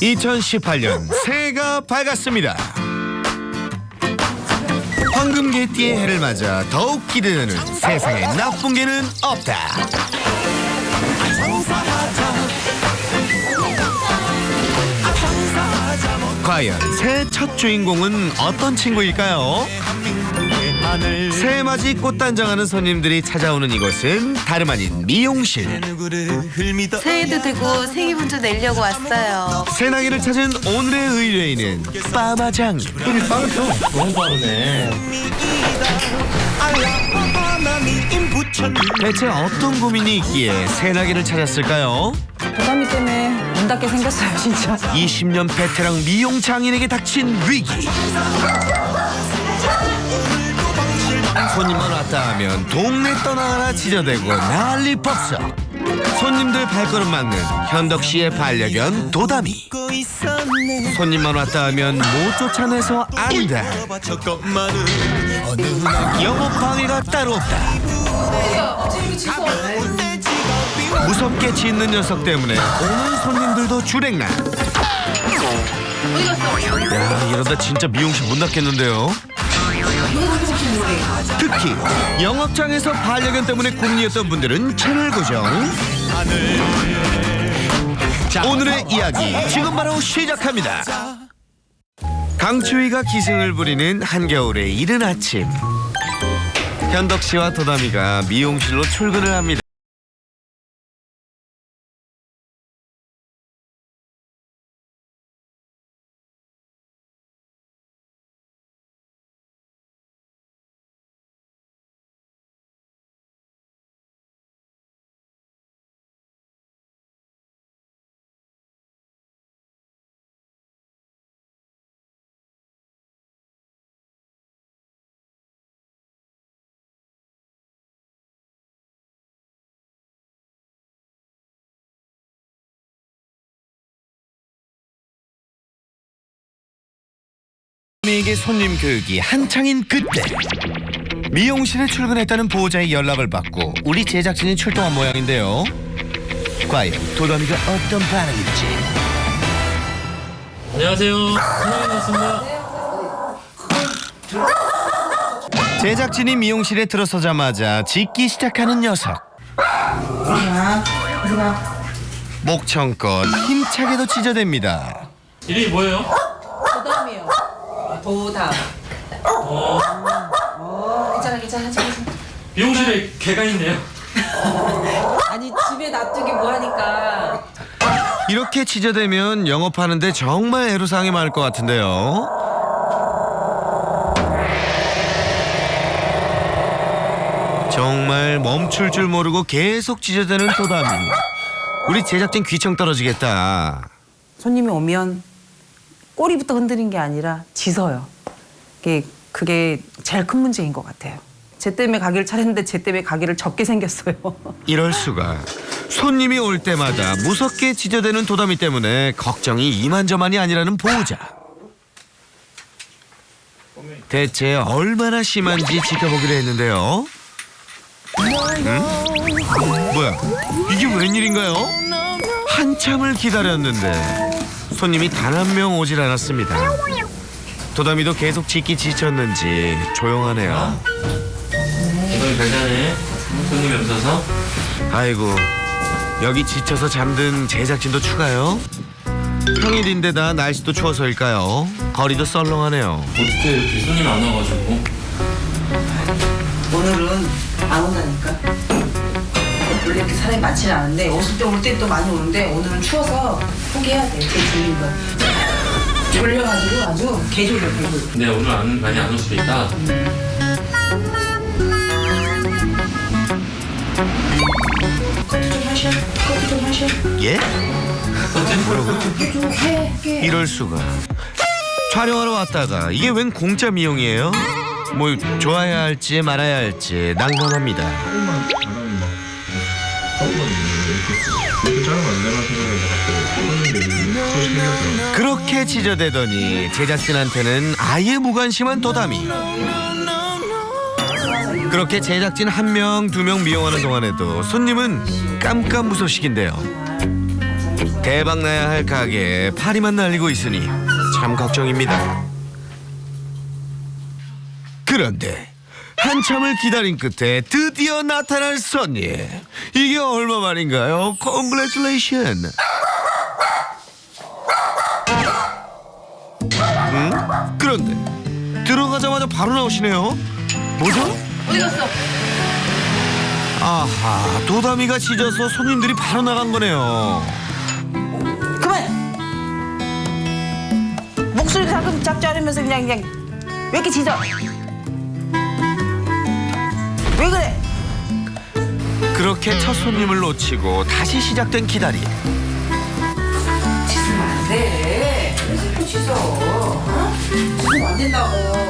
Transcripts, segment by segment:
(2018년) 새해가 밝았습니다. 황금 개띠의 해를 맞아 더욱 기대되는 세상에 나쁜 개는 없다. 과연 새해 첫 주인공은 어떤 친구일까요? 새해맞이 꽃단장하는 손님들이 찾아오는 이곳은 다름 아닌 미용실. 새해도 되고 생일분도 내려고 왔어요. 새나기를 찾은 오늘의 의뢰인은 빠마장. 너무 빠르네. 대체 어떤 고민이 있기에 새나기를 찾았을까요? 도담이 때문에 문 닫게 생겼어요, 진짜. 20년 베테랑 미용 장인에게 닥친 위기. 손님만 왔다 하면 동네 떠나가라 지저대고 난리 법석. 손님들 발걸음 막는 현덕 씨의 반려견 도담이. 손님만 왔다 하면 못 쫓아내서 안다. 영업 방해가 따로 없다. 무섭게 짖는 녀석 때문에 오는 손님들도 주랭나. 야, 이러다 진짜 미용실 못 닫겠는데요. 특히 영업장에서 반려견 때문에 고민이었던 분들은 채널 고정. 오늘의 이야기 지금 바로 시작합니다. 강추위가 기승을 부리는 한겨울의 이른 아침, 현덕 씨와 도담이가 미용실로 출근을 합니다. 도담이에게 손님 교육이 한창인 그때, 미용실에 출근했다는 보호자의 연락을 받고 우리 제작진이 출동한 모양인데요. 과연 도담이가 어떤 반응일지. 안녕하세요. 선생님 왔습니다. 제작진이 미용실에 들어서자마자 짖기 시작하는 녀석. 목청껏 힘차게도 짖어댑니다. 이름이 뭐예요? 도담이요. 도담. 괜찮아. 미용실에 개가 있네요. 아니, 집에 놔두기 뭐하니까. 이렇게 짖어대면 영업하는데 정말 애로사항이 많을 것 같은데요. 정말 멈출 줄 모르고 계속 짖어대는 도담이. 우리 제작진 귀청 떨어지겠다. 손님이 오면 꼬리부터 흔드는 게 아니라 짖어요. 그게 제일 큰 문제인 것 같아요. 쟤 때문에 가게를 차렸는데 쟤 때문에 가게를 접게 생겼어요. 이럴 수가. 손님이 올 때마다 무섭게 짖어대는 도담이 때문에 걱정이 이만저만이 아니라는 보호자. 대체 얼마나 심한지 지켜보기로 했는데요. 뭐야, 이게 웬일인가요? 한참을 기다렸는데 손님이 단 한 명 오질 않았습니다. 도담이도 계속 짖기 지쳤는지 조용하네요. 도담이 잘 자네. 손님이 없어서. 아이고, 여기 지쳐서 잠든 제작진도 추가요? 평일인데다 날씨도 추워서일까요? 거리도 썰렁하네요. 어떻게 이렇게 손님 안 와가지고. 오늘은 안 온다니까. 원래 이렇게 사람이 많지는 않은데 올 때 또 많이 오는데 오늘은 추워서 포기해야 돼. 제 질린 거. 졸려가지고 아주 개졸려. 근데 오늘 많이 안 올 수도 있다. 커피 좀 하셔. 예? 뭐라고? 좀 해. 이럴 수가. 촬영하러 왔다가 이게 웬 공짜 미용이에요? 뭐 좋아해야 할지 말아야 할지 난감합니다. 그렇게 짖어대더니 제작진한테는 아예 무관심한 도담이. 그렇게 제작진 1명, 2명 미용하는 동안에도 손님은 깜깜무소식인데요. 대박 나야 할 가게에 파리만 날리고 있으니 참 걱정입니다. 그런데 한참을 기다린 끝에 드디어 나타날 손님. 이게 얼마 만인가요? Congratulations. 그런데 들어가자마자 바로 나오시네요. 뭐죠? 어디 갔어? 아하, 도다미가 짖어서 손님들이 바로 나간 거네요. 그만! 목소리 가끔 짭짤하면서 그냥 왜 이렇게 짖어? 왜 그래? 그렇게 첫 손님을 놓치고 다시 시작된 기다림. 짖으면 안 돼. 왜 자꾸 짖어? 어? 짖으면 안 된다고.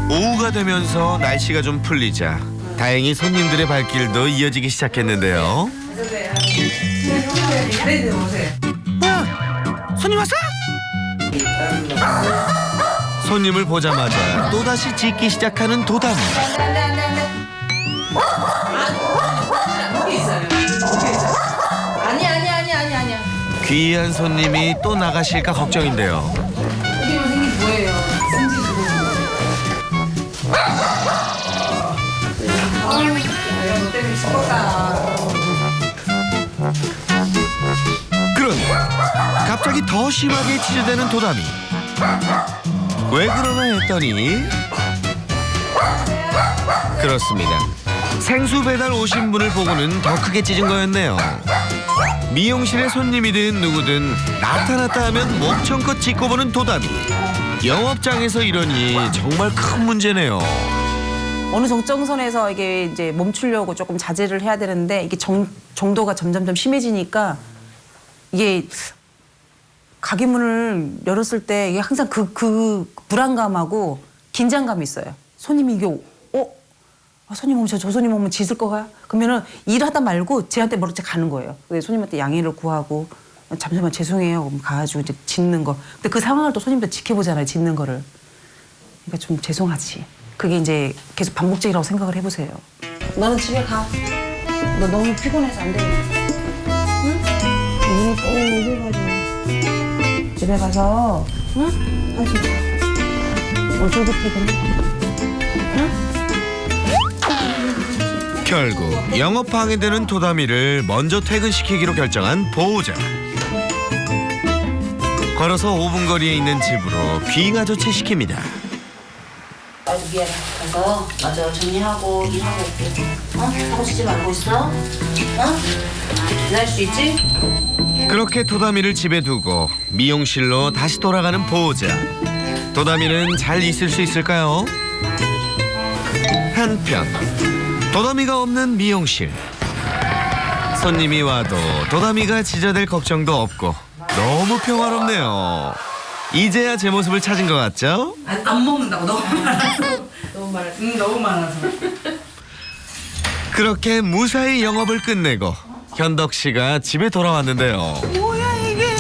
오후가 되면서 날씨가 좀 풀리자 다행히 손님들의 발길도 이어지기 시작했는데요. 네, 오세요. 뭐야? 손님 왔어? 손님을 보자마자 또다시 짖기 시작하는 도다미. 여기 있어요. 아니야. 귀한 손님이 또 나가실까 걱정인데요. 여기만 생긴 뭐예요? 승질이고. 너 때문에 싶었다. 그런데 갑자기 더 심하게 짖어대는 도다미. 왜 그러나 했더니 그렇습니다. 생수 배달 오신 분을 보고는 더 크게 짖은 거였네요. 미용실에 손님이든 누구든 나타났다 하면 목청껏 짖고 보는 도다미. 영업장에서 이러니 정말 큰 문제네요. 어느 정점선에서 이게 이제 멈추려고 조금 자제를 해야 되는데 이게 정도가 점점점 심해지니까 이게 가게 문을 열었을 때 이게 항상 그 불안감하고 긴장감이 있어요. 손님이 이게 손님 오면 저 손님 오면 짖을 거야? 그러면은 일하다 말고 쟤한테 모른 체 가는 거예요. 그래서 손님한테 양해를 구하고 잠시만 죄송해요. 그럼 가가지고 이제 짖는 거. 근데 그 상황을 또 손님들 지켜보잖아요. 짖는 거를. 그러니까 좀 죄송하지. 그게 이제 계속 반복적이라고 생각을 해보세요. 너는 집에 가. 너 너무 피곤해서 안 되겠네. 응? 눈이 뽀해가지고 집에 가서 응? 한숨 자. 오늘 쫄깃해겠네. 응? 결국 영업 방해되는 도다미를 먼저 퇴근시키기로 결정한 보호자. 걸어서 5분 거리에 있는 집으로 귀가조치 시킵니다. 나도 미안. 가서 맞아 정리하고 일하고 올게. 사고 치지 말고 있어. 기다릴 수 있지? 그렇게 도다미를 집에 두고 미용실로 다시 돌아가는 보호자. 도다미는 잘 있을 수 있을까요? 한편 도다미가 없는 미용실. 손님이 와도 도다미가 짖어댈 걱정도 없고 너무 평화롭네요. 이제야 제 모습을 찾은 것 같죠? 안 먹는다고 너무 많아서. 너무 많아서. 그렇게 무사히 영업을 끝내고 현덕 씨가 집에 돌아왔는데요. 뭐야 이게?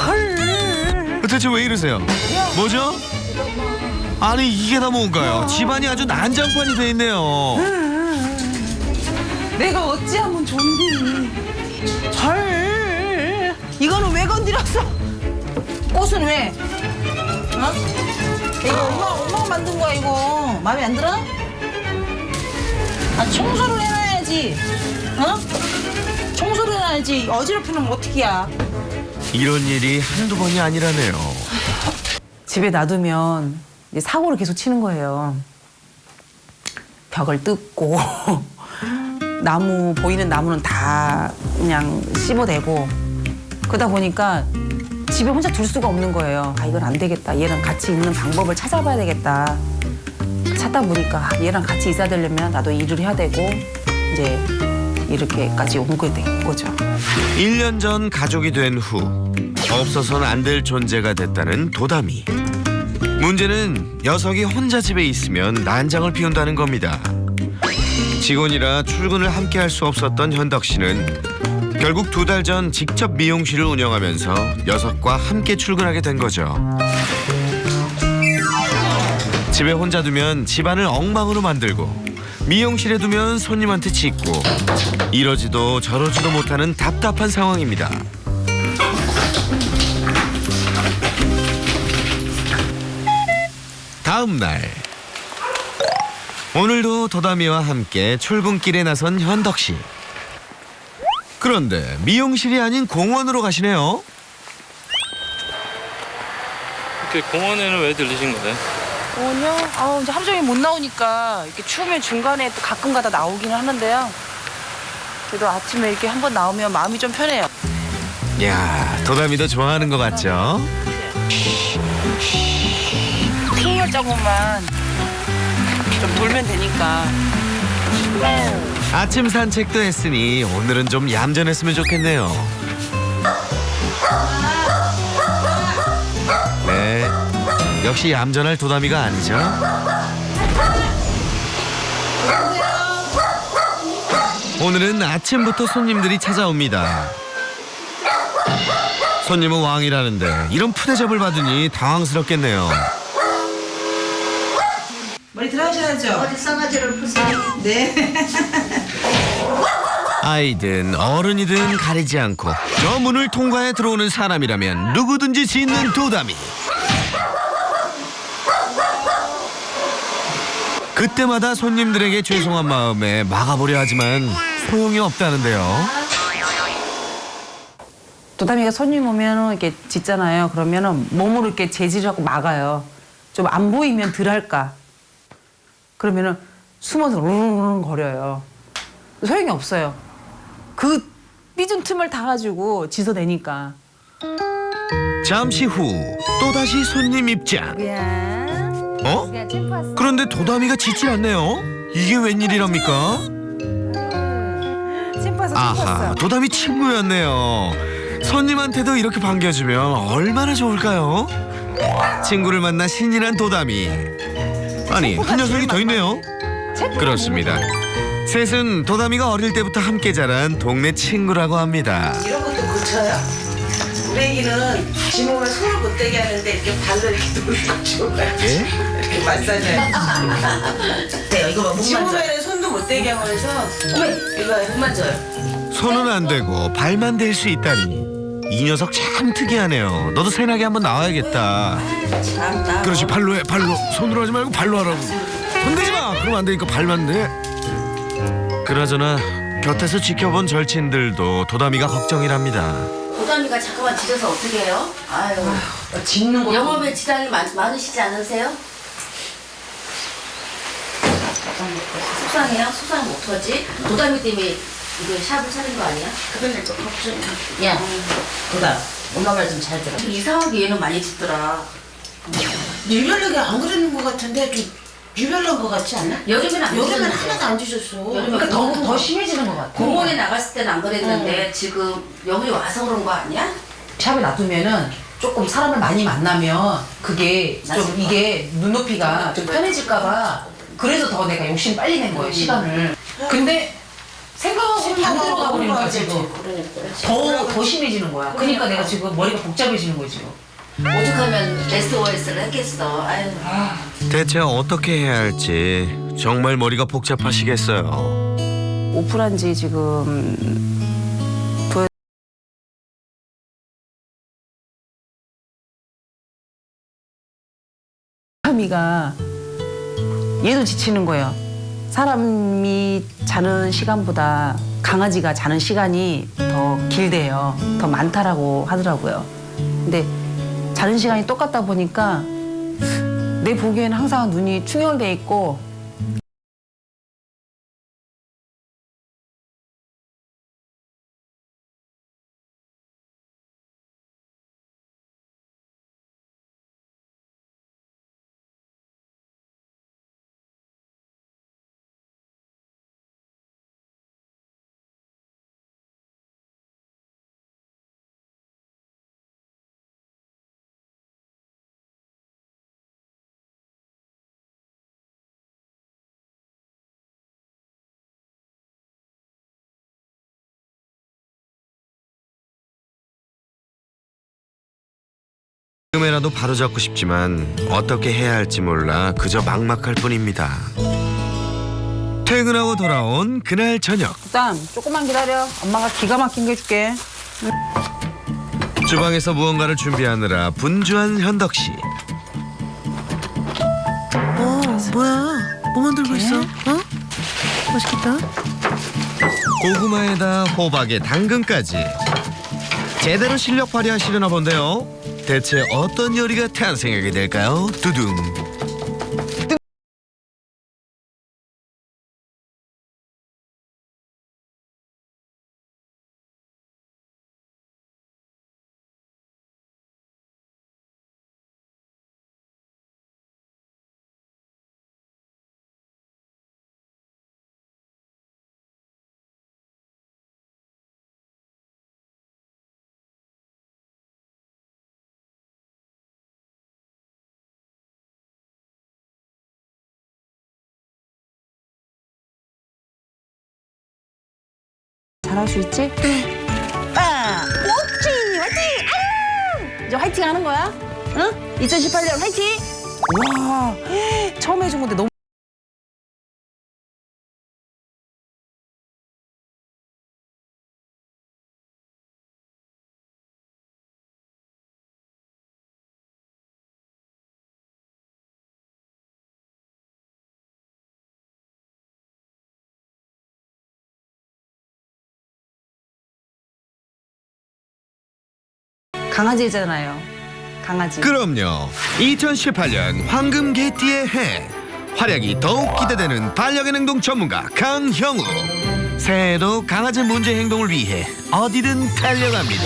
헐. 대체 왜 이러세요? 뭐죠? 아니 이게 다 뭔가요? 집안이 아주 난장판이 돼 있네요. 내가 어찌하면 좋니? 헐. 이거는 왜 건드렸어? 꽃은 왜? 이거 엄마가 만든 거야 이거. 마음에 안 들어? 청소를 해놔야지. 청소를 해놔야지. 어지럽히면 어떡이야. 이런 일이 한두 번이 아니라네요. 집에 놔두면 이제 사고를 계속 치는 거예요. 벽을 뜯고 보이는 나무는 다 그냥 씹어대고 그러다 보니까 집에 혼자 둘 수가 없는 거예요. 이건 안 되겠다. 얘랑 같이 있는 방법을 찾아봐야 되겠다. 찾다 보니까 얘랑 같이 있어야 되려면 나도 일을 해야 되고 이제 이렇게까지 온 거게 된 거죠. 1년 전 가족이 된 후 없어서는 안 될 존재가 됐다는 도다미. 문제는 녀석이 혼자 집에 있으면 난장을 피운다는 겁니다. 직원이라 출근을 함께 할 수 없었던 현덕 씨는 결국 2달 전 직접 미용실을 운영하면서 녀석과 함께 출근하게 된 거죠. 집에 혼자 두면 집안을 엉망으로 만들고 미용실에 두면 손님한테 짖고 이러지도 저러지도 못하는 답답한 상황입니다. 다음 날 오늘도 도담이와 함께 출근길에 나선 현덕 씨. 그런데 미용실이 아닌 공원으로 가시네요. 공원에는 왜 들리신 거예요? 오늘요? 이제 하루 종일 못 나오니까 이렇게 추우면 중간에 또 가끔 가다 나오기는 하는데요. 그래도 아침에 이렇게 한번 나오면 마음이 좀 편해요. 야, 도담이도 좋아하는 것 같죠? 핑열자국만 좀 돌면 되니까. 아침 산책도 했으니 오늘은 좀 얌전했으면 좋겠네요. 네, 역시 얌전할 도담이가 아니죠? 오늘은 아침부터 손님들이 찾아옵니다. 손님은 왕이라는데 이런 푸대접을 받으니 당황스럽겠네요. 머리 들어가셔야죠. 어디 싸가지를 푸세요. 네. 아이든 어른이든 가리지 않고 저 문을 통과해 들어오는 사람이라면 누구든지 짓는 도담이. 그때마다 손님들에게 죄송한 마음에 막아보려 하지만 소용이 없다는데요. 도담이가 손님 오면은 이렇게 짖잖아요. 그러면은 몸으로 이렇게 재질하고 막아요. 좀 안 보이면 덜 할까. 그러면은 숨어서 우르르 거려요. 소용이 없어요. 그 삐진 틈을 다 가지고 짖어대니까. 잠시 후 또다시 손님 입장. 어? 그런데 도담이가 짖지 않네요. 이게 웬일이랍니까? 아하, 도담이 친구였네요. 손님한테도 이렇게 반겨주면 얼마나 좋을까요? 친구를 만나 신이 난 도담이. 아니, 한 녀석이 더 있네요. 그렇습니다. 셋은 도담이가 어릴 때부터 함께 자란 동네 친구라고 합니다. 이런 것도 고쳐요? 우리 애기는 지 몸에 손을 못 대게 하는데 이렇게 발로 이렇게 돌려주고 예? 이렇게 마사지. 네, 이거 지 몸에는 손도 못 대게 하고 해서 이거 못 만져요. 손은 안 되고 발만 댈 수 있다니. 이 녀석 참 특이하네요. 너도 새나게 한번 나와야겠다. 참, 그렇지, 발로 해. 발로. 손으로 하지 말고 발로 하라고. 손대지 마. 그러면 안 되니까 발만 대. 그나저나 곁에서 지켜본 절친들도 도담이가 걱정이랍니다. 도담이가 잠깐만 짖어서 어떻게 해요? 아유, 짖는 거. 영업에 지장이 많으시지 않으세요? 속상해요? 속상하면 어떡하지? 도담이 때문에 이거 샵을 차린 거 아니야? 그러니까 걱정. 야, 도담, 엄마 말 좀 잘 들어. 이상하게 얘는 많이 짖더라. 유별나게 안 그러는 것 같은데 좀 유별난 것 같지 않나? 여름에는 안 여름엔 짖었는데. 하나도 안 짖었어. 여름에 그러니까 더 심해지는 것 같아. 공원에 나갔을 때는 안 그랬는데 지금 여기 와서 그런 거 아니야? 샵에 놔두면은 조금 사람을 많이 만나면 그게 좀 이게 눈높이가 좀 편해질까봐 그래서 더 내가 욕심 빨리 낸 거예요, 시간을. 근데 생각하고 반대로 가버리니까 지금 더 심해지는 거야. 그러니까 내가 지금 머리가 복잡해지는 거지 지금. 오죽하면 SOS를 했겠어. 아유. 대체 어떻게 해야 할지 정말 머리가 복잡하시겠어요. 오픈한 지 지금 도담이가 얘도 지치는 거예요. 사람이 자는 시간보다 강아지가 자는 시간이 더 길대요. 더 많다라고 하더라고요. 근데 자는 시간이 똑같다 보니까 내 보기에는 항상 눈이 충혈돼 있고 깔끔해라도 바로잡고 싶지만 어떻게 해야 할지 몰라 그저 막막할 뿐입니다. 퇴근하고 돌아온 그날 저녁. 일단 조금만 기다려. 엄마가 기가 막힌 거 해줄게. 주방에서 무언가를 준비하느라 분주한 현덕 씨. 뭐야? 뭐 만들고 있어? 어? 맛있겠다. 고구마에다 호박에 당근까지 제대로 실력 발휘하시려나 본데요. 대체 어떤 요리가 탄생하게 될까요? 두둥. 잘할 수 있지? 아, 멋지! 화이팅! 아유! 이제 화이팅 하는 거야? 응? 2018년 화이팅! 와, 처음 해준 건데 너무 강아지잖아요. 강아지. 그럼요. 2018년 황금 개띠의 해. 활약이 더욱 기대되는 반려견 전문가 강형우. 새해에도 강아지 문제 행동을 위해 어디든 달려갑니다.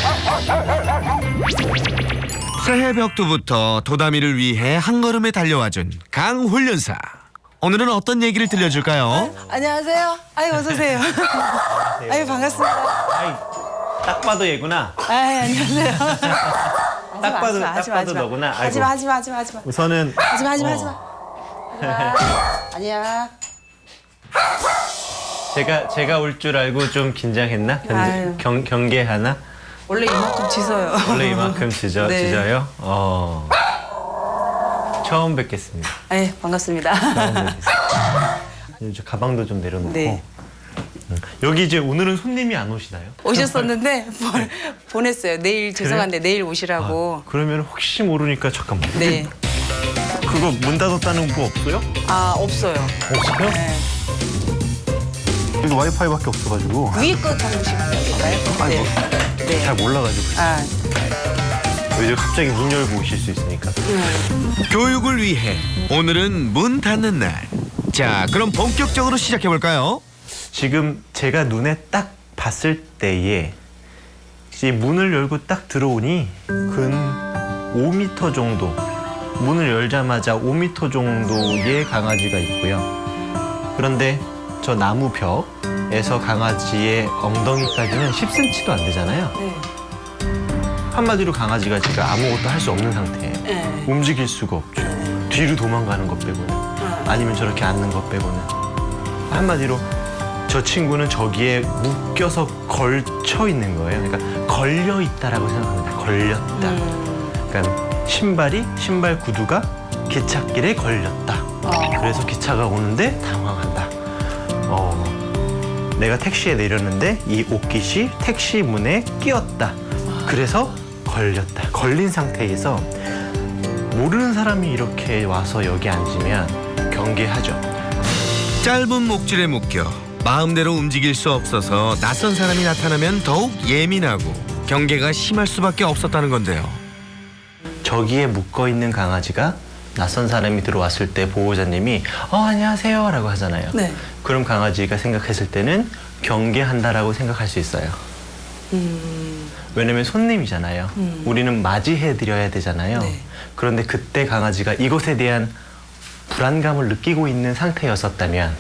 새해 벽두부터 도다미를 위해 한 걸음에 달려와준 강훈련사. 오늘은 어떤 얘기를 들려줄까요? 안녕하세요. 아유, 어서 오세요. 아유, 반갑습니다. 아이, 딱 봐도 얘구나. 아유, 안녕하세요. 딱 봐도 너구나. 아이고. 하지마. 우선은 하지마. 아니야. 제가 올 줄 알고 좀 긴장했나? 아유. 경계하나? 원래 이만큼 짖어요. 원래 이만큼 네. 짖어요? 처음 뵙겠습니다. 네, 반갑습니다. 처음 뵙겠습니다. 저 가방도 좀 내려놓고. 네. 여기 이제 오늘은 손님이 안 오시나요? 오셨었는데 보냈어요. 내일 죄송한데 내일 오시라고. 그러면 혹시 모르니까 잠깐만. 네. 그거 문 닫았다는 거 없어요? 아, 없어요. 없어요? 네. 여기 와이파이밖에 없어가지고 위에 거 잡으시면 될까요? 네. 잘 몰라가지고. 아, 이제 갑자기 문 열고 오실 수 있으니까. 교육을 위해 오늘은 문 닫는 날. 자, 그럼 본격적으로 시작해볼까요? 지금 제가 눈에 딱 봤을 때에 이제 문을 열고 딱 들어오니 근 5m 정도, 문을 열자마자 5m 정도의 강아지가 있고요. 그런데 저 나무 벽에서 강아지의 엉덩이까지는 10cm도 안 되잖아요. 네. 한마디로 강아지가 지금 아무것도 할 수 없는 상태예요. 네. 움직일 수가 없죠. 뒤로 도망가는 것 빼고는, 아니면 저렇게 앉는 것 빼고는. 한마디로 저 친구는 저기에 묶여서 걸쳐 있는 거예요. 그러니까 걸려 있다라고 생각합니다. 걸렸다. 그러니까 신발 구두가 기찻길에 걸렸다. 그래서 기차가 오는데 당황한다. 내가 택시에 내렸는데 이 옷깃이 택시 문에 끼었다. 그래서 걸렸다. 걸린 상태에서 모르는 사람이 이렇게 와서 여기 앉으면 경계하죠. 짧은 목줄에 묶여 마음대로 움직일 수 없어서 낯선 사람이 나타나면 더욱 예민하고 경계가 심할 수밖에 없었다는 건데요. 저기에 묶어있는 강아지가 낯선 사람이 들어왔을 때 보호자님이 안녕하세요 라고 하잖아요. 네. 그럼 강아지가 생각했을 때는 경계한다라고 생각할 수 있어요. 왜냐면 손님이잖아요. 우리는 맞이해드려야 되잖아요. 네. 그런데 그때 강아지가 이것에 대한 불안감을 느끼고 있는 상태였었다면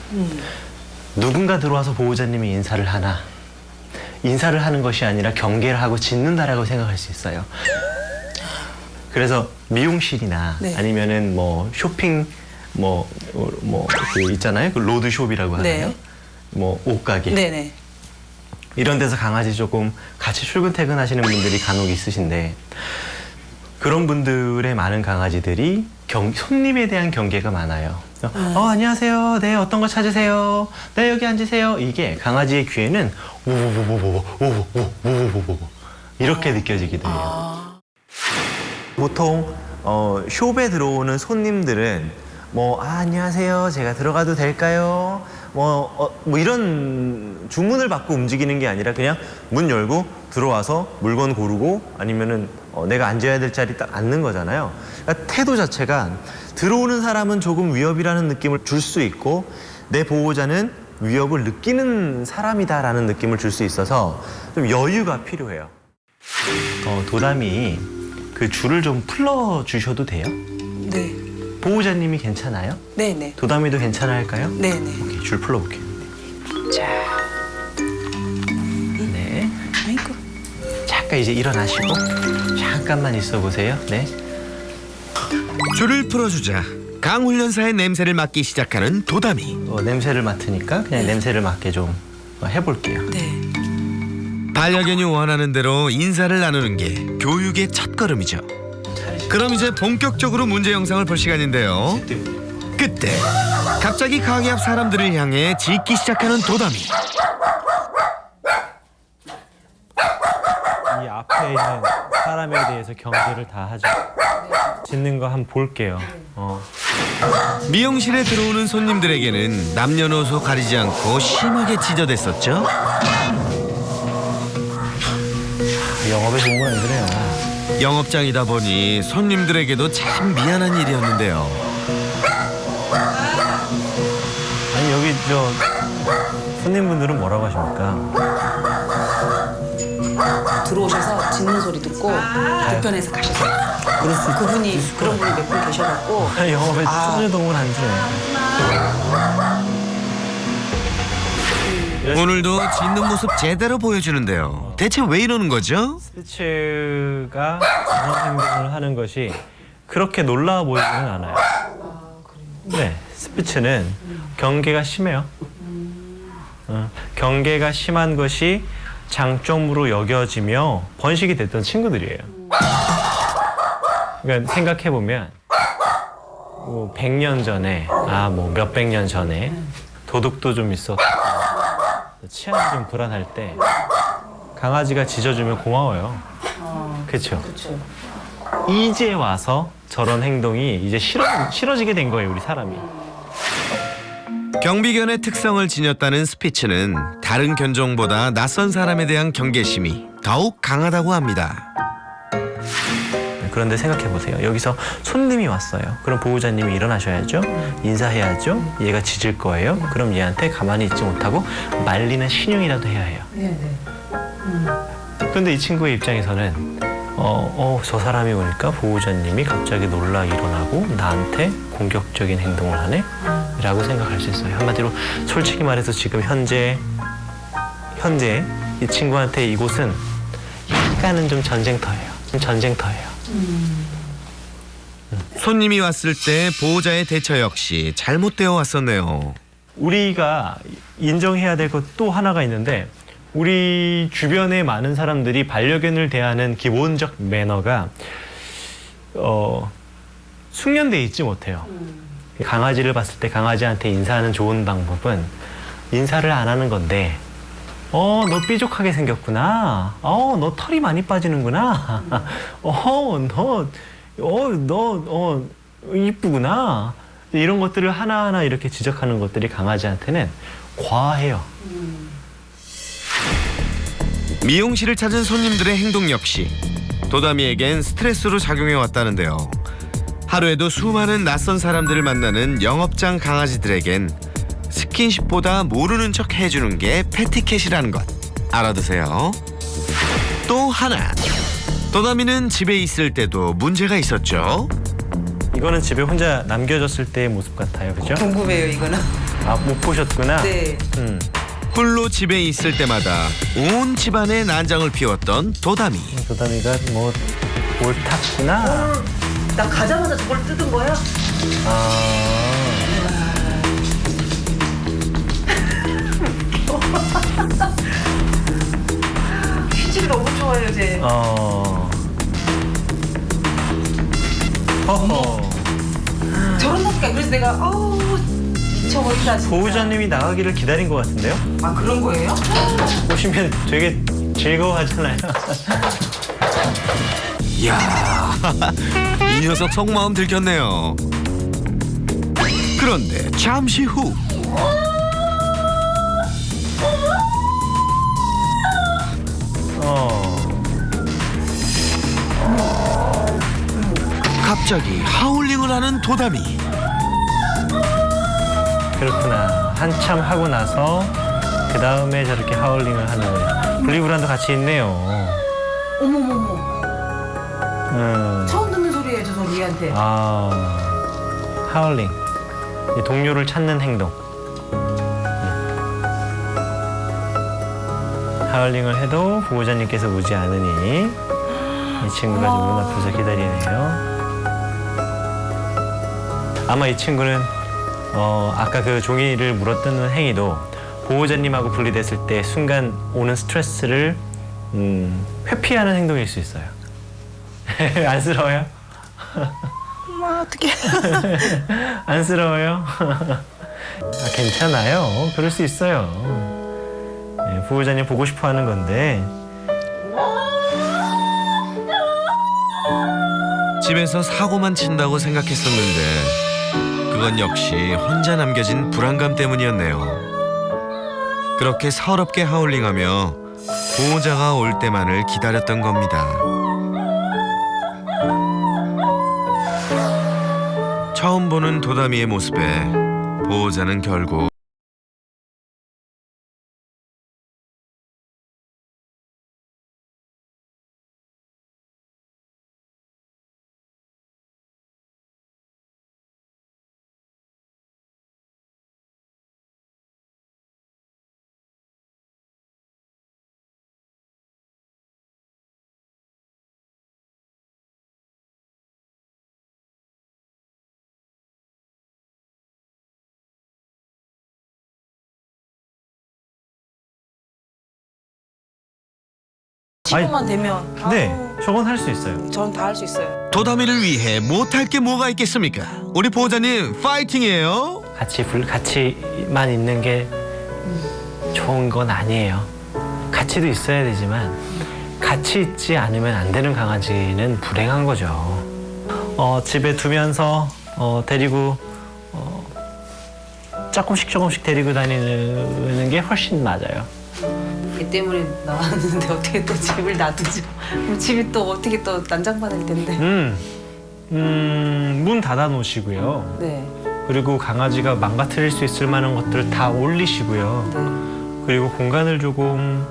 누군가 들어와서 보호자님이 인사를 하나, 인사를 하는 것이 아니라 경계를 하고 짖는다라고 생각할 수 있어요. 그래서 미용실이나 네. 아니면은 뭐 쇼핑 그 있잖아요. 그 로드숍이라고 하나요? 네. 뭐 옷가게. 네네. 이런 데서 강아지 조금 같이 출근 퇴근하시는 분들이 간혹 있으신데 그런 분들의 많은 강아지들이 손님에 대한 경계가 많아요. 안녕하세요. 네, 어떤 거 찾으세요? 네, 여기 앉으세요. 이게 강아지의 귀에는 오오오오오오오오오오오오 이렇게 느껴지기도 해요. 보통 숍에 들어오는 손님들은 안녕하세요. 제가 들어가도 될까요? 뭐 이런 주문을 받고 움직이는 게 아니라 그냥 문 열고 들어와서 물건 고르고 아니면은 내가 앉아야 될 자리 딱 앉는 거잖아요. 그러니까 태도 자체가 들어오는 사람은 조금 위협이라는 느낌을 줄 수 있고 내 보호자는 위협을 느끼는 사람이다라는 느낌을 줄 수 있어서 좀 여유가 필요해요. 도담이 그 줄을 좀 풀러 주셔도 돼요? 네. 보호자님이 괜찮아요? 네네. 도담이도 괜찮을까요? 네네. 오케이, 줄 풀러볼게요. 자. 네. 아이고. 잠깐 이제 일어나시고 잠깐만 있어 보세요. 네. 줄을 풀어주자 강훈련사의 냄새를 맡기 시작하는 도담이. 냄새를 맡으니까 그냥 냄새를 맡게 좀 해볼게요. 네. 반려견이 원하는 대로 인사를 나누는 게 교육의 첫걸음이죠. 그럼 이제 본격적으로 문제 영상을 볼 시간인데요. 그때 갑자기 가게 앞 사람들을 향해 짖기 시작하는 도담이. 이 앞에 있는 사람에 대해서 경계를 다 하죠. 짖는 거 한번 볼게요. 미용실에 들어오는 손님들에게는 남녀노소 가리지 않고 심하게 짖어댔었죠. 영업에 좋은 건 안 그래요. 영업장이다 보니 손님들에게도 참 미안한 일이었는데요. 아니 여기 손님분들은 뭐라고 하십니까? 들어오셔서 짖는 소리 듣고 불편해서 가셨어요. 그분이 그런 분이 몇 분 계셔갖고 영업에 전혀 도움을 안 줘요. 오늘도 짖는 모습 제대로 보여주는데요. 대체 왜 이러는 거죠? 스피츠가 저런 행동을 하는 것이 그렇게 놀라워 보이지는 않아요. 네, 스피츠는 경계가 심해요. 경계가 심한 것이 장점으로 여겨지며 번식이 됐던 친구들이에요. 그러니까 생각해보면 100년 전에, 몇백 년 전에 도둑도 좀 있었고 치안이 좀 불안할 때 강아지가 짖어주면 고마워요. 그렇죠? 이제 와서 저런 행동이 이제 싫어지게 된 거예요, 우리 사람이. 경비견의 특성을 지녔다는 스피츠는 다른 견종보다 낯선 사람에 대한 경계심이 더욱 강하다고 합니다. 그런데 생각해보세요. 여기서 손님이 왔어요. 그럼 보호자님이 일어나셔야죠. 인사해야죠. 얘가 짖을 거예요. 그럼 얘한테 가만히 있지 못하고 말리는 신용이라도 해야 해요. 그런데 이 친구의 입장에서는 저 사람이 오니까 보호자님이 갑자기 놀라 일어나고 나한테 공격적인 행동을 하네? 라고 생각할 수 있어요. 한마디로 솔직히 말해서 지금 현재 이 친구한테 이곳은 약간은 좀 전쟁터예요. 손님이 왔을 때 보호자의 대처 역시 잘못되어 왔었네요. 우리가 인정해야 될 것 또 하나가 있는데 우리 주변의 많은 사람들이 반려견을 대하는 기본적 매너가 숙련돼 있지 못해요. 강아지를 봤을 때 강아지한테 인사하는 좋은 방법은 인사를 안 하는 건데 너 삐죽하게 생겼구나. 너 털이 많이 빠지는구나. 너 이쁘구나. 이런 것들을 하나하나 이렇게 지적하는 것들이 강아지한테는 과해요. 미용실을 찾은 손님들의 행동 역시 도담이에겐 스트레스로 작용해 왔다는데요. 하루에도 수많은 낯선 사람들을 만나는 영업장 강아지들에겐 스킨십보다 모르는 척 해주는 게 패티캣이라는 것 알아두세요. 또 하나, 도담이는 집에 있을 때도 문제가 있었죠. 이거는 집에 혼자 남겨졌을 때의 모습 같아요. 그죠? 궁금해요 이거는. 못 보셨구나? 네. 홀로 집에 있을 때마다 온 집안에 난장을 피웠던 도담이. 도담이가 옳았구나. 나 가자마자 저걸 뜯은 거야? 퀴즈를 너무 좋아해요, 쟤. 저런다니까. 그래서 내가 미쳐버린다 진짜. 보호자님이 나가기를 기다린 것 같은데요? 아 그런 거예요? 보시면 되게 즐거워하잖아요. 이야, 이 녀석 속마음 들켰네요. 그런데 잠시 후 갑자기 하울링을 하는 도담이. 그렇구나. 한참 하고 나서 그 다음에 저렇게 하울링을 하는군요. 분리불안도 같이 있네요. 어머머머. 음. 처음 듣는 소리예요, 저 소리한테. 하울링. 이 동료를 찾는 행동. 하울링을 해도 보호자님께서 오지 않으니 이 친구가 좀 문 앞에서 기다리네요. 아마 이 친구는 아까 그 종이를 물어뜯는 행위도 보호자님하고 분리됐을 때 순간 오는 스트레스를 회피하는 행동일 수 있어요. 안쓰러워요? 엄마 어떡해. 안쓰러워요? 괜찮아요. 그럴 수 있어요. 네, 보호자님 보고 싶어 하는 건데. 집에서 사고만 친다고 생각했었는데 그건 역시 혼자 남겨진 불안감 때문이었네요. 그렇게 서럽게 하울링하며 보호자가 올 때만을 기다렸던 겁니다. 처음 보는 도담이의 모습에 보호자는 결국 친구만 되면. 네, 저건 할 수 있어요. 전 다 할 수 있어요. 도담이를 위해 못할 게 뭐가 있겠습니까? 우리 보호자님 파이팅이에요. 같이만 있는 게 좋은 건 아니에요. 같이도 있어야 되지만 같이 있지 않으면 안 되는 강아지는 불행한 거죠. 집에 두면서 데리고 조금씩 데리고 다니는 게 훨씬 맞아요. 걔 때문에 나왔는데 어떻게 또 집을 놔두죠? 그럼 집이 또 어떻게 또 난장판일 텐데. 문 닫아 놓으시고요. 네. 그리고 강아지가 망가뜨릴 수 있을 만한 것들을 다 올리시고요. 네. 그리고 공간을 조금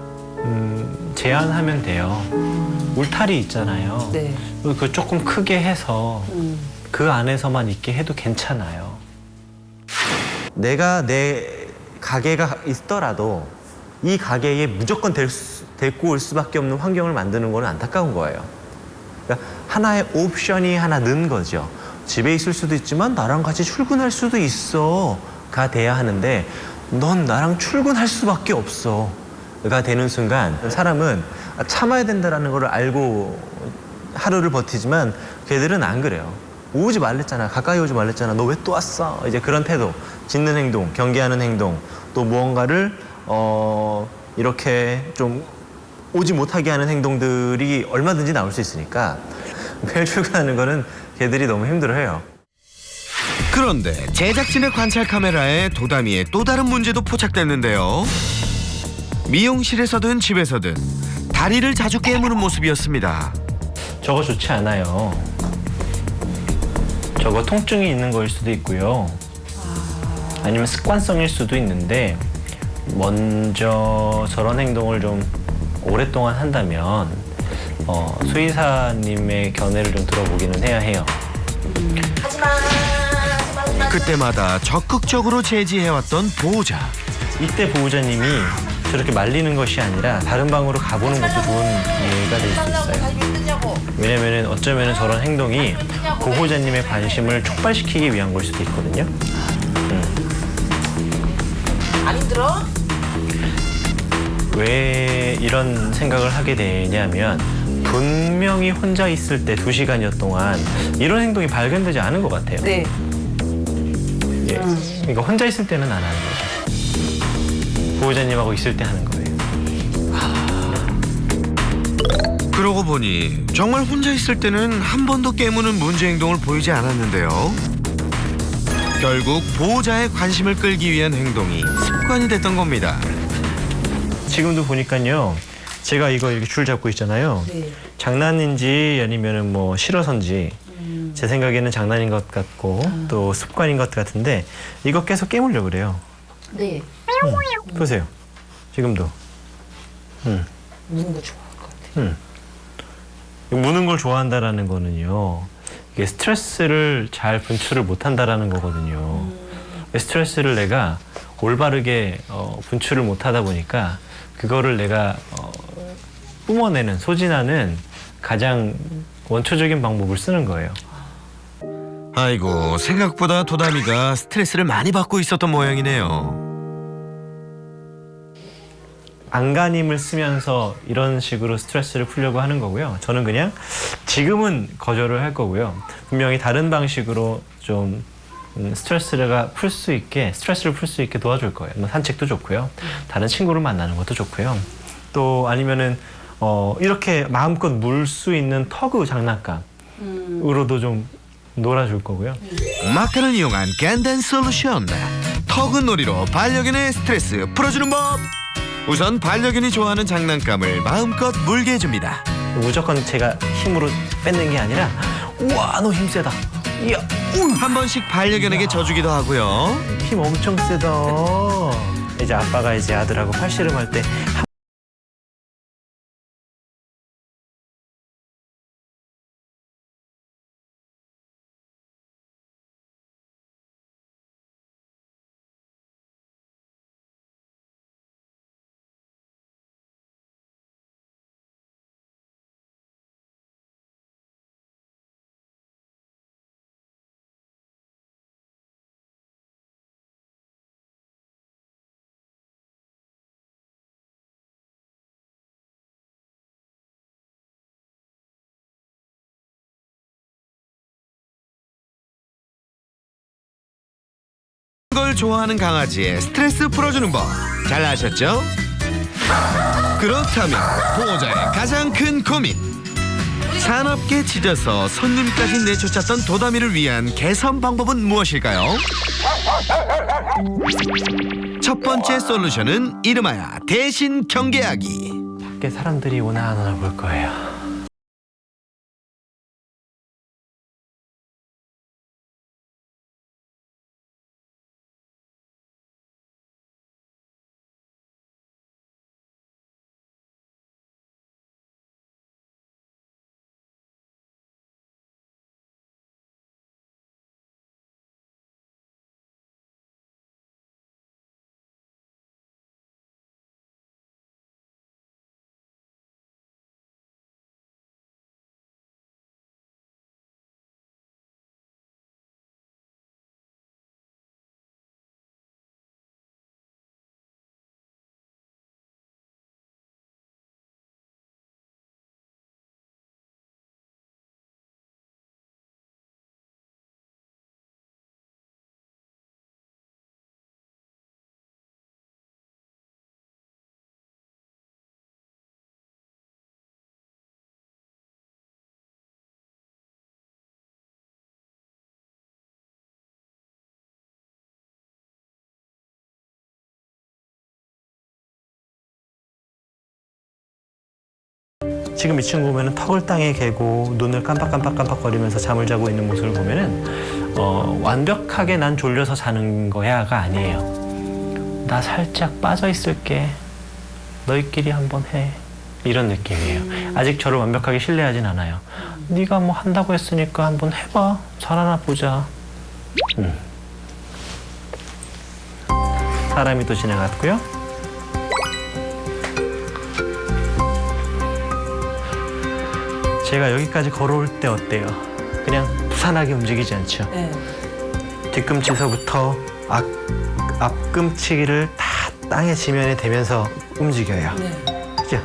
제한하면 돼요. 울타리 있잖아요. 네. 그 조금 크게 해서 그 안에서만 있게 해도 괜찮아요. 내가 내 가게가 있더라도 이 가게에 무조건 데리고 올 수밖에 없는 환경을 만드는 거는 안타까운 거예요. 그러니까 하나의 옵션이 하나 는 거죠. 집에 있을 수도 있지만 나랑 같이 출근할 수도 있어가 돼야 하는데 넌 나랑 출근할 수밖에 없어가 되는 순간 사람은 참아야 된다는 걸 알고 하루를 버티지만 걔들은 안 그래요. 오지 말랬잖아. 가까이 오지 말랬잖아. 너 왜 또 왔어? 이제 그런 태도, 짖는 행동, 경계하는 행동, 또 무언가를 이렇게 좀 오지 못하게 하는 행동들이 얼마든지 나올 수 있으니까 매일 출근하는 거는 걔들이 너무 힘들어해요. 그런데 제작진의 관찰 카메라에 도담이의 또 다른 문제도 포착됐는데요. 미용실에서든 집에서든 다리를 자주 깨무는 모습이었습니다. 저거 좋지 않아요. 저거 통증이 있는 거일 수도 있고요. 아니면 습관성일 수도 있는데 먼저 저런 행동을 좀 오랫동안 한다면 수의사님의 견해를 좀 들어보기는 해야 해요. 그때마다 적극적으로 제지해왔던 보호자. 이때 보호자님이 저렇게 말리는 것이 아니라 다른 방으로 가보는 것도 좋은 예가 될 수 있어요. 왜냐면은 어쩌면은 저런 행동이 보호자님의 관심을 촉발시키기 위한 걸 수도 있거든요. 안 힘들어? 왜 이런 생각을 하게 되냐면 분명히 혼자 있을 때 2시간여 동안 이런 행동이 발견되지 않은 것 같아요. 네. 예. 그러니까 혼자 있을 때는 안 하는 거죠. 보호자님하고 있을 때 하는 거예요. 그러고 보니 정말 혼자 있을 때는 한 번도 깨무는 문제 행동을 보이지 않았는데요. 결국 보호자의 관심을 끌기 위한 행동이 습관이 됐던 겁니다. 지금도 보니까요. 제가 이거 이렇게 줄 잡고 있잖아요. 네. 장난인지 아니면은 뭐 싫어서인지 제 생각에는 장난인 것 같고 또 습관인 것 같은데 이거 계속 깨물려고 그래요. 네. 보세요. 지금도. 무는 거 좋아할 것 같아요. 무는 걸 좋아한다라는 거는요. 이게 스트레스를 잘 분출을 못한다라는 거거든요. 스트레스를 내가 올바르게 분출을 못하다 보니까 그거를 내가 뿜어내는, 소진하는 가장 원초적인 방법을 쓰는 거예요. 아이고, 생각보다 도담이가 스트레스를 많이 받고 있었던 모양이네요. 안간힘을 쓰면서 이런 식으로 스트레스를 풀려고 하는 거고요. 저는 그냥 지금은 거절을 할 거고요. 분명히 다른 방식으로 좀 스트레스를 풀 수 있게 도와줄 거예요. 뭐 산책도 좋고요. 다른 친구를 만나는 것도 좋고요. 또 아니면은 이렇게 마음껏 물 수 있는 터그 장난감으로도 좀 놀아줄 거고요. 마카를 이용한 간단 솔루션. 터그놀이로 반려견의 스트레스 풀어주는 법. 우선 반려견이 좋아하는 장난감을 마음껏 물게 해줍니다. 무조건 제가 힘으로 뺏는 게 아니라 우와 너 힘 세다. 이야 한 번씩 반려견에게 져주기도 하고요. 힘 엄청 세다. 이제 아빠가 이제 아들하고 팔씨름할 때 걸 좋아하는 강아지의 스트레스 풀어주는 법 잘 아셨죠? 그렇다면 보호자의 가장 큰 고민, 사납게 짖어서 손님까지 내쫓았던 도담이를 위한 개선 방법은 무엇일까요? 첫 번째 솔루션은 이름하여 대신 경계하기. 밖에 사람들이 오나 안 오나 볼 거예요. 지금 이 친구 보면은 턱을 땅에 개고 눈을 깜빡거리면서 잠을 자고 있는 모습을 보면은 완벽하게 난 졸려서 자는 거야가 아니에요. 나 살짝 빠져 있을게. 너희끼리 한번 해. 이런 느낌이에요. 아직 저를 완벽하게 신뢰하진 않아요. 네가 뭐 한다고 했으니까 한번 해봐. 잘하나 보자. 사람이 또 지나갔고요. 제가 여기까지 걸어올 때 어때요? 그냥 부산하게 움직이지 않죠? 네. 뒤꿈치서부터 앞꿈치를 다 땅의 지면에 대면서 움직여요. 네. 그죠?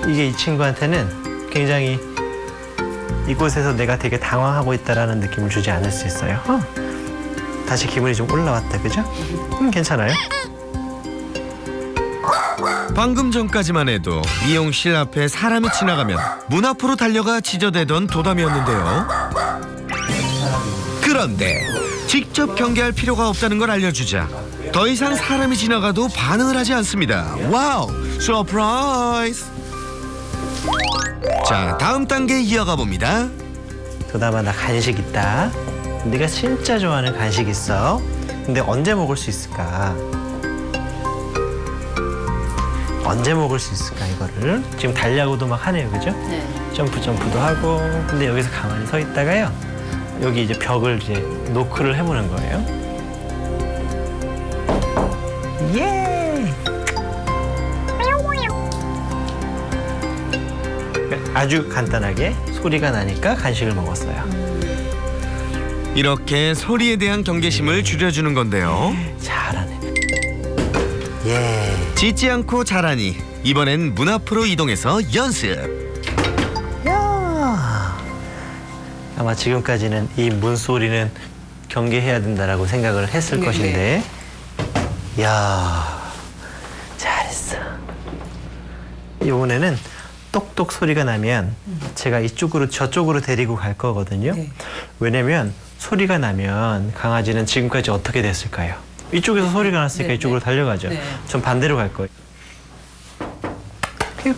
이게 이 친구한테는 굉장히 이곳에서 내가 되게 당황하고 있다라는 느낌을 주지 않을 수 있어요. 다시 기분이 좀 올라왔다, 그죠? 괜찮아요? 방금 전까지만 해도 미용실 앞에 사람이 지나가면 문 앞으로 달려가 짖어대던 도담이었는데요. 그런데 직접 경계할 필요가 없다는 걸 알려주자 더 이상 사람이 지나가도 반응을 하지 않습니다. 와우, 서프라이즈! 자, 다음 단계 이어가 봅니다. 도담아, 나 간식 있다. 네가 진짜 좋아하는 간식 있어. 근데 언제 먹을 수 있을까? 언제 먹을 수 있을까, 이거를? 지금 달려고도 막 하네요, 그죠? 네. 점프도 하고. 근데 여기서 가만히 서 있다가요. 여기 이제 벽을 이제 노크를 해보는 거예요. 예! 아주 간단하게 소리가 나니까 간식을 먹었어요. 이렇게 소리에 대한 경계심을 줄여주는 건데요. 잘하네. 예. 짖지 않고 잘하니 이번엔 문 앞으로 이동해서 연습. 야. 아마 지금까지는 이 문소리는 경계해야 된다라고 생각을 했을 네, 것인데, 야, 잘했어. 이번에는 똑똑 소리가 나면 제가 이쪽으로 저쪽으로 데리고 갈 거거든요. 네. 왜냐면 소리가 나면 강아지는 지금까지 어떻게 됐을까요? 이쪽에서 소리가 났으니까 네, 이쪽으로 네. 달려가죠. 네. 전 반대로 갈 거예요. 휴.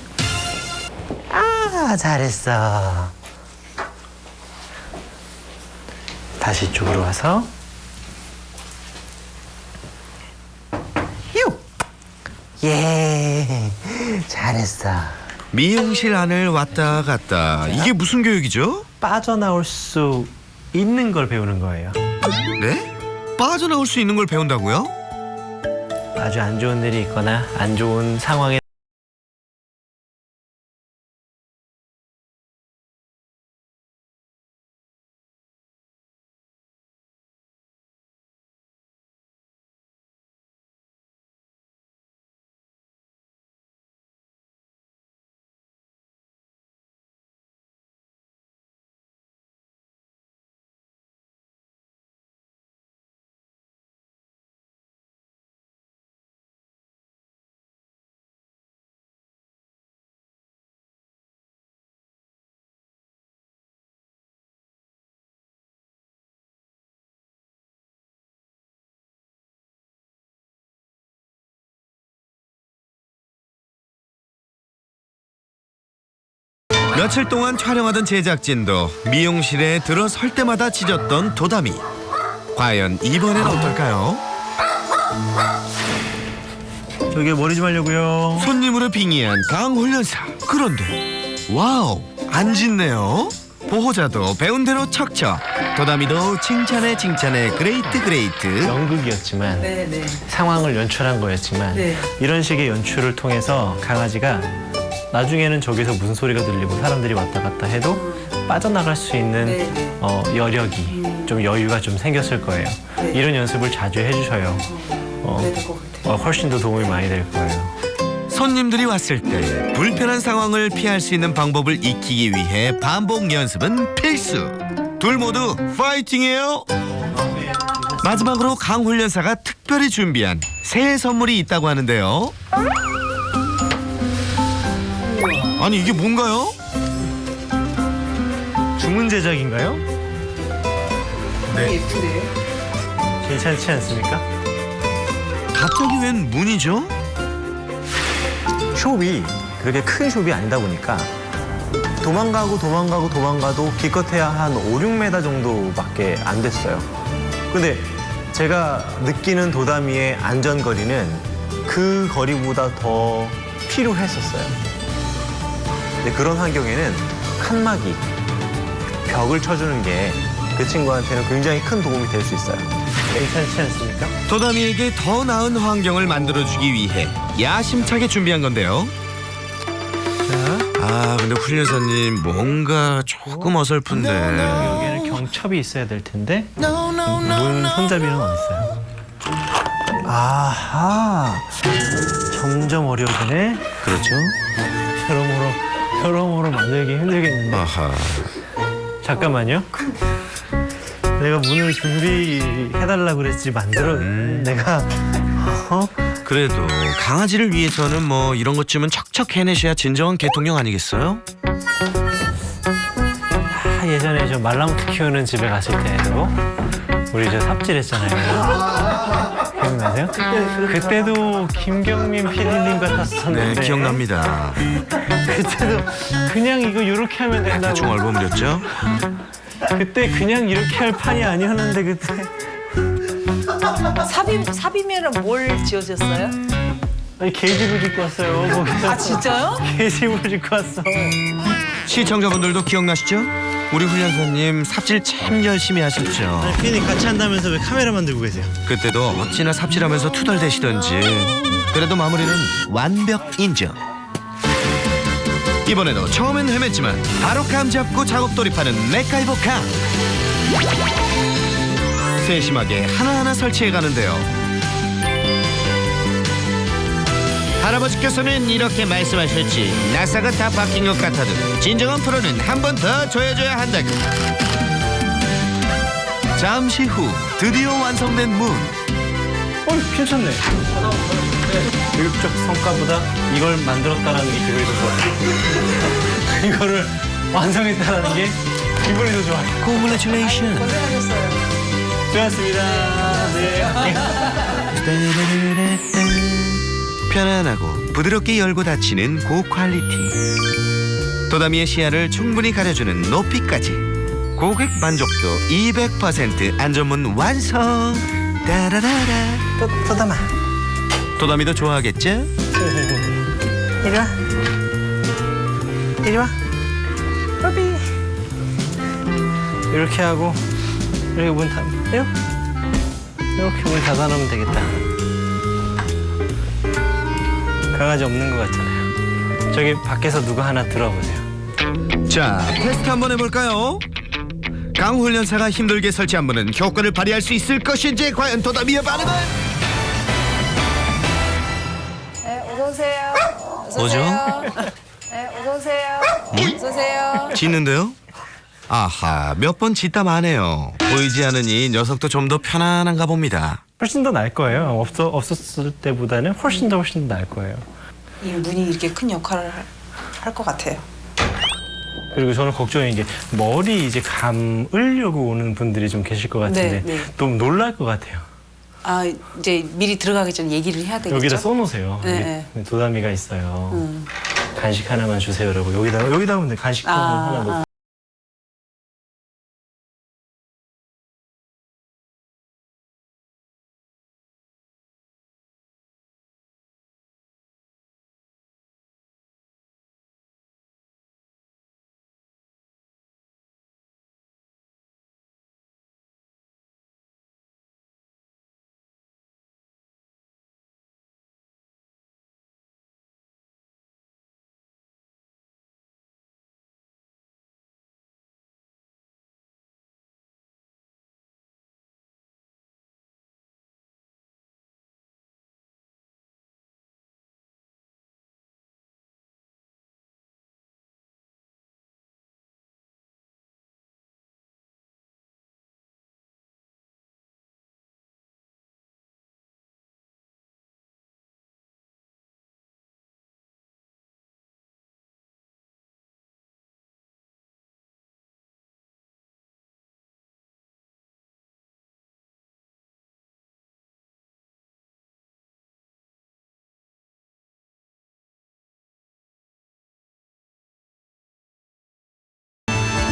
아, 잘했어. 다시 이쪽으로 와서 휴. 예, 잘했어. 미용실 안을 왔다 갔다. 이게 무슨 교육이죠? 빠져나올 수 있는 걸 배우는 거예요. 네? 빠져나올 수 있는 걸 배운다고요? 아주 안 좋은 일이 있거나 안 좋은 상황에 며칠 동안 촬영하던 제작진도 미용실에 들어설 때마다 짖었던 도담이. 과연 이번엔 어떨까요? 저기 머리 좀 하려고요. 손님으로 빙의한 강훈련사. 그런데 와우, 안 짖네요. 보호자도 배운 대로 척척. 도담이도 칭찬에 그레이트. 연극이었지만 네, 네. 상황을 연출한 거였지만 네. 이런 식의 연출을 통해서 강아지가 나중에는 저기서 무슨 소리가 들리고 사람들이 왔다 갔다 해도 빠져나갈 수 있는 네, 네. 여력이 좀 여유가 좀 생겼을 거예요. 네. 이런 연습을 자주 해주셔요. 그래야 될 것 같아요. 훨씬 더 도움이 많이 될 거예요. 손님들이 왔을 때 불편한 상황을 피할 수 있는 방법을 익히기 위해 반복 연습은 필수. 둘 모두 파이팅이에요. 마지막으로 강훈련사가 특별히 준비한 새해 선물이 있다고 하는데요. 아니 이게 뭔가요? 주문 제작인가요? 네. 예쁘네. 괜찮지 않습니까? 갑자기 웬 문이죠? 숍이 그렇게 큰 숍이 아니다 보니까 도망가도 기껏해야 한 5, 6m 정도밖에 안 됐어요. 근데 제가 느끼는 도담이의 안전거리는 그 거리보다 더 필요했었어요. 근데 그런 환경에는 칸막이, 벽을 쳐주는 게 그 친구한테는 굉장히 큰 도움이 될 수 있어요. 괜찮지 않습니까? 도담이에게 더 나은 환경을 만들어주기 위해 야심차게 준비한 건데요. 아 근데 훈련사님 뭔가 조금 어설픈데. 여기에는 경첩이 있어야 될 텐데 문 손잡이는 어디 있어요? 아하, 점점 어려워지네. 그렇죠? 여러모로 여러모로 만들기 힘들겠는데. 아하. 잠깐만요. 내가 문을 준비해달라고 그랬지 만들어. 내가 그래도 강아지를 위해서는 뭐 이런 것쯤은 척척 해내셔야 진정한 개통령 아니겠어요? 예전에 저 말랑부터 키우는 집에 갔을 때도 우리 저 삽질했잖아요. 기억나세요? 그때도 김경민 PD님 같았었는데. 네, 기억납니다. 그때도 그냥 이거 이렇게 하면 된다고. 대충 얼버무렸죠? 그때 그냥 이렇게 할 판이 아니었는데 그때. 삽이면은 뭘 지어졌어요? 아니 개집을 짓고 왔어요. 거기서. 아 진짜요? 개집을 짓고 왔어. 시청자분들도 기억나시죠? 우리 훈련사님 삽질 참 열심히 하셨죠. 피디님 같이 한다면서 왜 카메라만 들고 계세요? 그때도 어찌나 삽질하면서 투덜대시던지 그래도 마무리는 완벽 인정. 이번에도 처음엔 헤맸지만 바로 감 잡고 작업 돌입하는 맥가이버 강. 세심하게 하나하나 설치해 가는데요. 할아버지께서는 이렇게 말씀하셨지. 나사가 다 바뀐 것 같아도 진정한 프로는 한 번 더 조여줘야 한다고. 잠시 후 드디어 완성된 문. 괜찮네. 교육적 성과보다 이걸 만들었다라는 게 기분이 더 좋아요. 이거를 완성했다라는 게 기분이 더 좋아요. Congratulations. 고생하셨어요. 수고하셨습니다. 네. 편안하고 부드럽게 열고 닫히는 고퀄리티. 도다미의 시야를 충분히 가려주는 높이까지. 고객 만족도 200% 안전문 완성. 따라라라. 또담아. 도다미도 좋아하겠죠? 이리 와. 이리 와. 로비. 이렇게 하고 이렇게 문 닫. 이렇게 문 닫아놓으면 되겠다. 강아지 없는 것 같잖아요. 저기 밖에서 누가 하나 들어보세요. 자, 테스트 한번 해볼까요? 강 훈련사가 힘들게 설치한 문은 효과를 발휘할 수 있을 것인지 과연 도다미의 반응은? 네, 어서 오세요. 어서 뭐죠? 오세요. 네, 어서 오세요. 어서 오세요. 짖는데요? 아하, 몇 번 짖다 마네요. 보이지 않으니 녀석도 좀 더 편안한가 봅니다. 훨씬 더 나을 거예요. 없었을 때보다는 훨씬 더 나을 거예요. 이 문이 이렇게 큰 역할을 할 것 같아요. 그리고 저는 걱정인 게 머리 이제 감으려고 오는 분들이 좀 계실 것 같은데 네, 네. 좀 놀랄 것 같아요. 아 이제 미리 들어가기 전에 얘기를 해야 되겠죠? 여기다 써놓으세요. 네, 여기 도다미가 있어요. 간식 하나만 주세요라고 여기다 하면 돼. 간식 하나 놓고.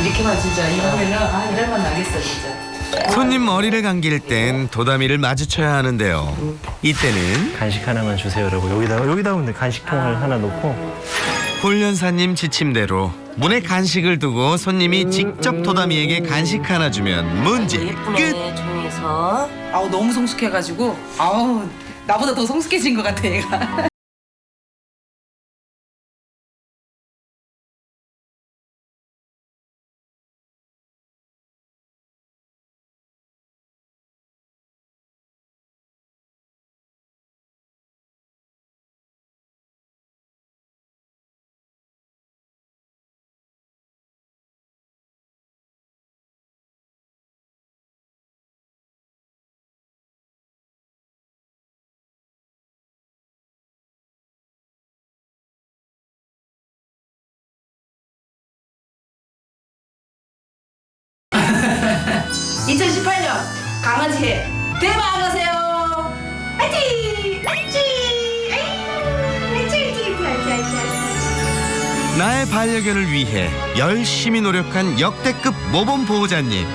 이렇게만 진짜 이거 하면은 이럴만 나겠어 진짜. 손님 머리를 감길 땐 도다미를 마주쳐야 하는데요. 이때는 간식 하나만 주세요라고 여기다 하면 돼. 간식통을 하나 놓고. 훈련사님 지침대로 문에 간식을 두고 손님이 직접 도다미에게 간식 하나 주면 문제 끝. 예쁘게 조용해서. 아우 너무 성숙해가지고 아우 나보다 더 성숙해진 것 같아 얘가. 2018년 강아지 해 대박하세요. 화이팅! 나의 반려견을 위해 열심히 노력한 역대급 모범 보호자님.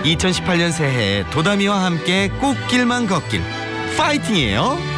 2018년 새해 도담이와 함께 꽃길만 걷길 파이팅이에요.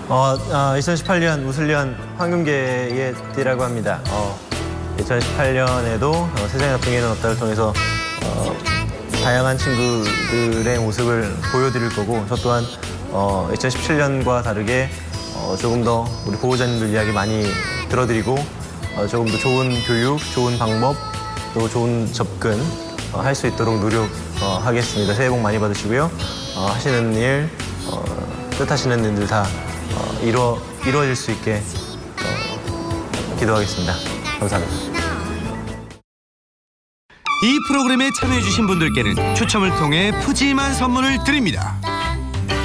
어, 2018년 웃을년 황금계의 띠라고 합니다. 2018년에도 세상에 나쁜 개는 없다를 통해서 다양한 친구들의 모습을 보여드릴 거고, 저 또한 2017년과 다르게 조금 더 우리 보호자님들 이야기 많이 들어드리고 조금 더 좋은 교육, 좋은 방법, 또 좋은 접근 할 수 있도록 노력하겠습니다. 새해 복 많이 받으시고요. 하시는 일, 뜻하시는 일들 다 이루어질 수 있게 기도하겠습니다. 감사합니다. 이 프로그램에 참여해주신 분들께는 추첨을 통해 푸짐한 선물을 드립니다.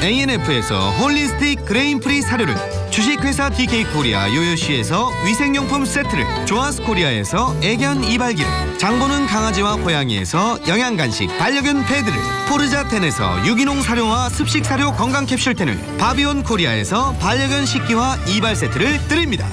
ANF에서 홀리스틱 그레인프리 사료를, 주식회사 DK코리아 요요시에서 위생용품 세트를, 조아스코리아에서 애견 이발기를, 장보는 강아지와 고양이에서 영양간식 반려견 패드를, 포르자텐에서 유기농 사료와 습식 사료 건강 캡슐텐을, 바비온 코리아에서 반려견 식기와 이발 세트를 드립니다.